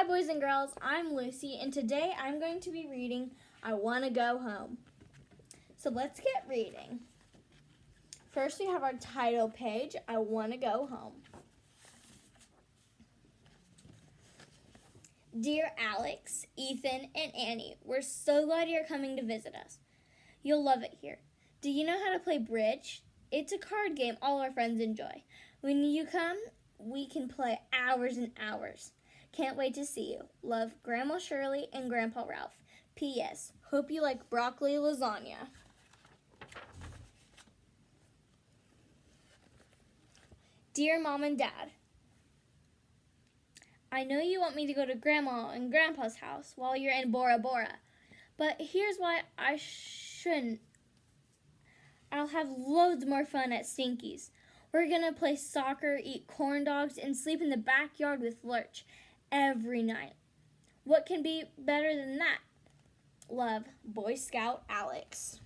boys and girls, I'm Lucy, and today I'm going to be reading I Want to Go Home. So let's get reading. First we have our title page, I Want to Go Home. Dear Alex, Ethan, and Annie, we're so glad you're coming to visit us. You'll love it here. Do you know how to play bridge? It's a card game all our friends enjoy. When you come, we can play hours and hours. Can't wait to see you. Love, Grandma Shirley and Grandpa Ralph. P.S. Hope you like broccoli lasagna. Dear Mom and Dad, I know you want me to go to Grandma and Grandpa's house while you're in Bora Bora, but here's why I shouldn't. I'll have loads more fun at Stinky's. We're gonna play soccer, eat corn dogs, and sleep in the backyard with Lurch every night. What can be better than that? Love, Boy Scout Alex.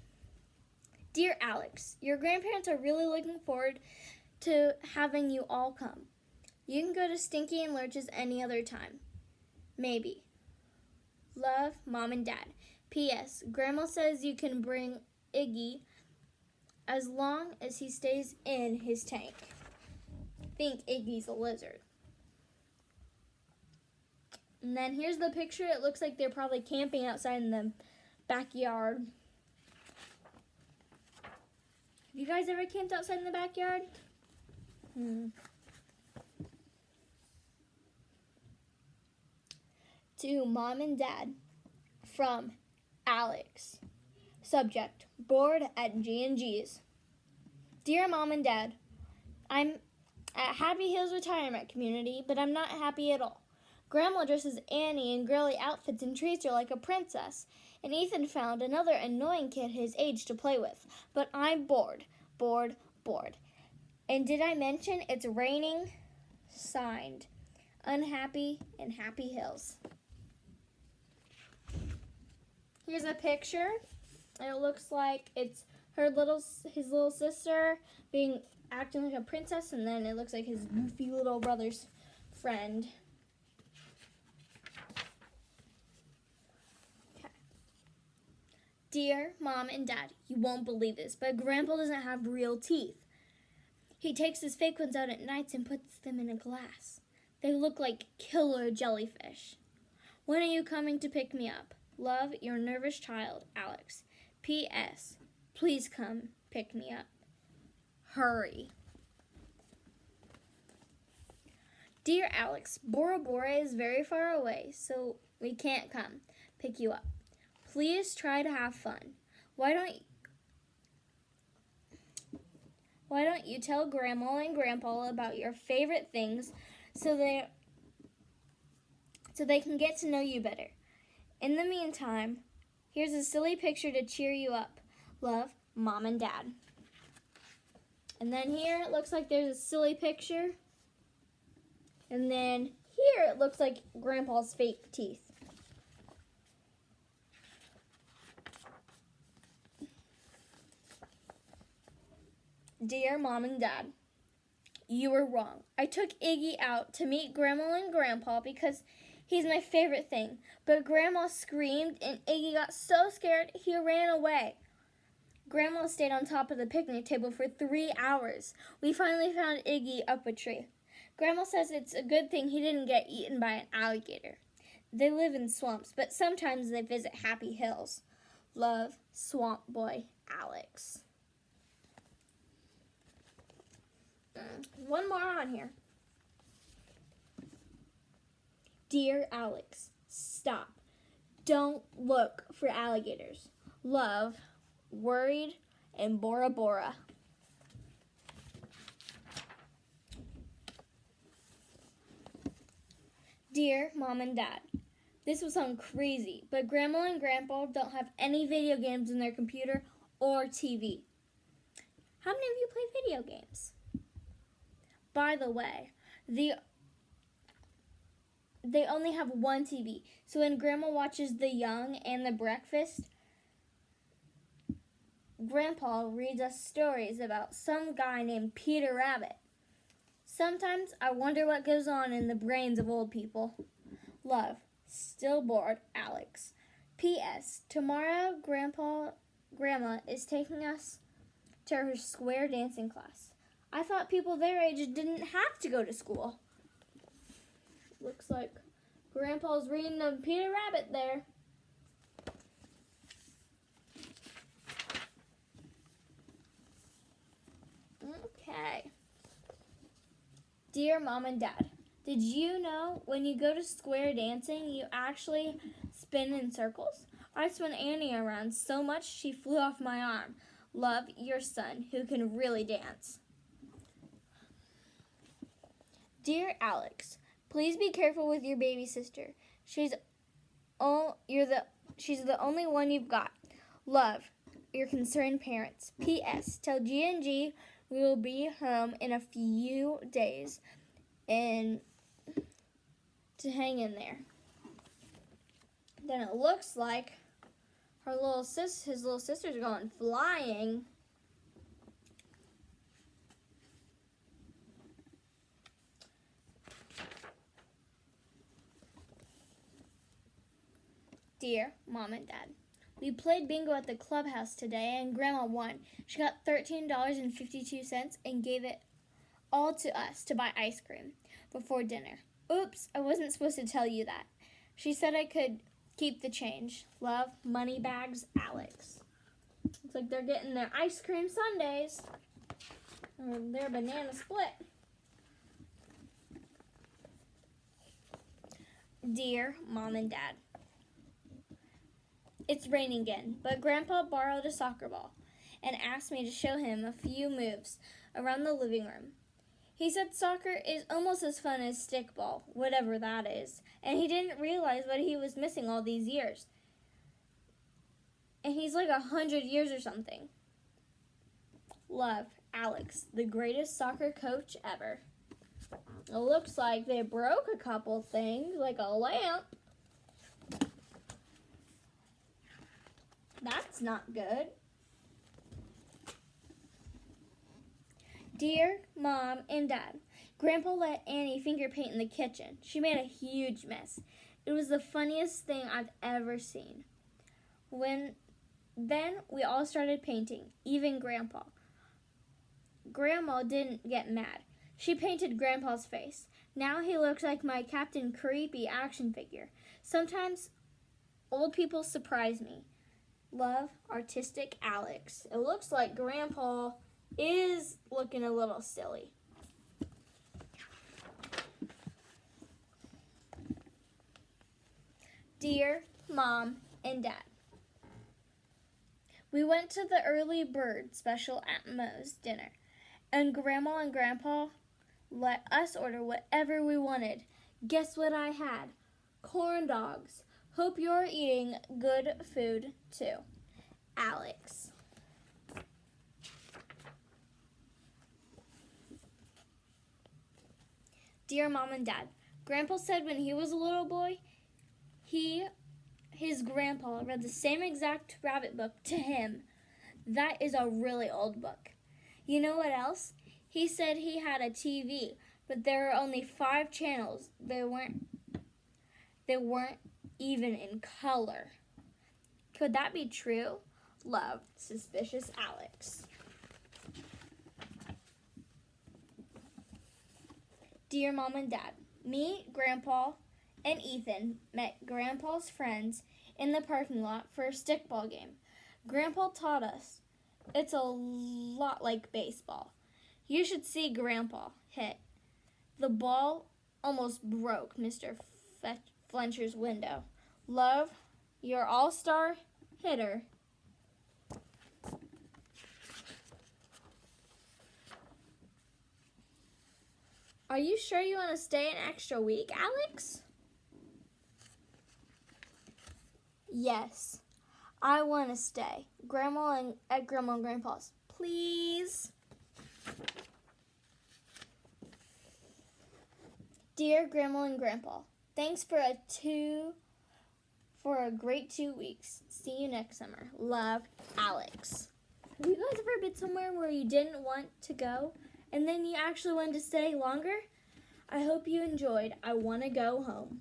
Dear Alex, your grandparents are really looking forward to having you all come. You can go to Stinky and Lurch's any other time. Maybe. Love, Mom and Dad. P.S. Grandma says you can bring Iggy as long as he stays in his tank. Think Iggy's a lizard. And then here's the picture. It looks like they're probably camping outside in the backyard. Have you guys ever camped outside in the backyard? To Mom and Dad from Alex. Subject, bored at G&G's. Dear Mom and Dad, I'm at Happy Hills Retirement Community, but I'm not happy at all. Grandma dresses Annie in girly outfits and treats her like a princess, and Ethan found another annoying kid his age to play with. But I'm bored. And did I mention it's raining? Signed, Unhappy in Happy Hills. Here's a picture. It looks like it's his little sister acting like a princess, and then it looks like his goofy little brother's friend. Okay. Dear Mom and Dad, you won't believe this, but Grandpa doesn't have real teeth. He takes his fake ones out at nights and puts them in a glass. They look like killer jellyfish. When are you coming to pick me up? Love, your nervous child, Alex. P.S. Please come pick me up. Hurry. Dear Alex, Bora Bora is very far away, so we can't come pick you up. Please try to have fun. Why don't you tell Grandma and Grandpa about your favorite things so they can get to know you better? In the meantime, here's a silly picture to cheer you up. Love, Mom and Dad. And then here it looks like there's a silly picture. And then here it looks like Grandpa's fake teeth. Dear Mom and Dad, you were wrong. I took Iggy out to meet Grandma and Grandpa because he's my favorite thing. But Grandma screamed and Iggy got so scared he ran away. Grandma stayed on top of the picnic table for 3 hours. We finally found Iggy up a tree. Grandma says it's a good thing he didn't get eaten by an alligator. They live in swamps, but sometimes they visit Happy Hills. Love, Swamp Boy Alex. One more on here. Dear Alex, stop. Don't look for alligators. Love, Worried and Bora Bora. Dear Mom and Dad, this will sound crazy, but Grandma and Grandpa don't have any video games in their computer or TV. How many of you play video games? By the way, they only have one TV, so when Grandma watches The Young and The Breakfast, Grandpa reads us stories about some guy named Peter Rabbit. Sometimes I wonder what goes on in the brains of old people. Love, still bored, Alex. P.S. Tomorrow, Grandma is taking us to her square dancing class. I thought people their age didn't have to go to school. Looks like Grandpa's reading the Peter Rabbit there. Okay. Dear Mom and Dad, did you know when you go to square dancing, you actually spin in circles? I spun Annie around so much she flew off my arm. Love, your son, who can really dance. Dear Alex, please be careful with your baby sister. She's the only one you've got. Love, your concerned parents. P.S. Tell G&G we will be home in a few days and to hang in there. Then it looks like his little sister's going flying. Dear Mom and Dad, we played bingo at the clubhouse today and Grandma won. She got $13.52 and gave it all to us to buy ice cream before dinner. Oops, I wasn't supposed to tell you that. She said I could keep the change. Love, Moneybags, Alex. Looks like they're getting their ice cream sundaes. Or their banana split. Dear Mom and Dad, it's raining again, but Grandpa borrowed a soccer ball and asked me to show him a few moves around the living room. He said soccer is almost as fun as stickball, whatever that is, and he didn't realize what he was missing all these years. And he's like 100 years or something. Love, Alex, the greatest soccer coach ever. It looks like they broke a couple things, like a lamp. That's not good. Dear Mom and Dad, Grandpa let Annie finger paint in the kitchen. She made a huge mess. It was the funniest thing I've ever seen. Then we all started painting, even Grandpa. Grandma didn't get mad. She painted Grandpa's face. Now he looks like my Captain Creepy action figure. Sometimes old people surprise me. Love, Artistic Alex. It looks like Grandpa is looking a little silly. Dear Mom and Dad, we went to the early bird special at Moe's dinner, and Grandma and Grandpa let us order whatever we wanted. Guess what I had? Corn dogs. Hope you're eating good food too. Alex. Dear Mom and Dad, Grandpa said when he was a little boy, his grandpa read the same exact rabbit book to him. That is a really old book. You know what else? He said he had a TV, but there were only 5 channels. They weren't even in color. Could that be true? Love, Suspicious Alex. Dear Mom and Dad, me, Grandpa, and Ethan met Grandpa's friends in the parking lot for a stickball game. Grandpa taught us. It's a lot like baseball. You should see Grandpa hit. The ball almost broke Mr. Fletcher's window. Love, your all-star hitter. Are you sure you want to stay an extra week, Alex? Yes, I want to stay. At Grandma and Grandpa's, please. Dear Grandma and Grandpa, thanks for a great 2 weeks. See you next summer. Love, Alex. Have you guys ever been somewhere where you didn't want to go and then you actually wanted to stay longer? I hope you enjoyed I Want to Go Home.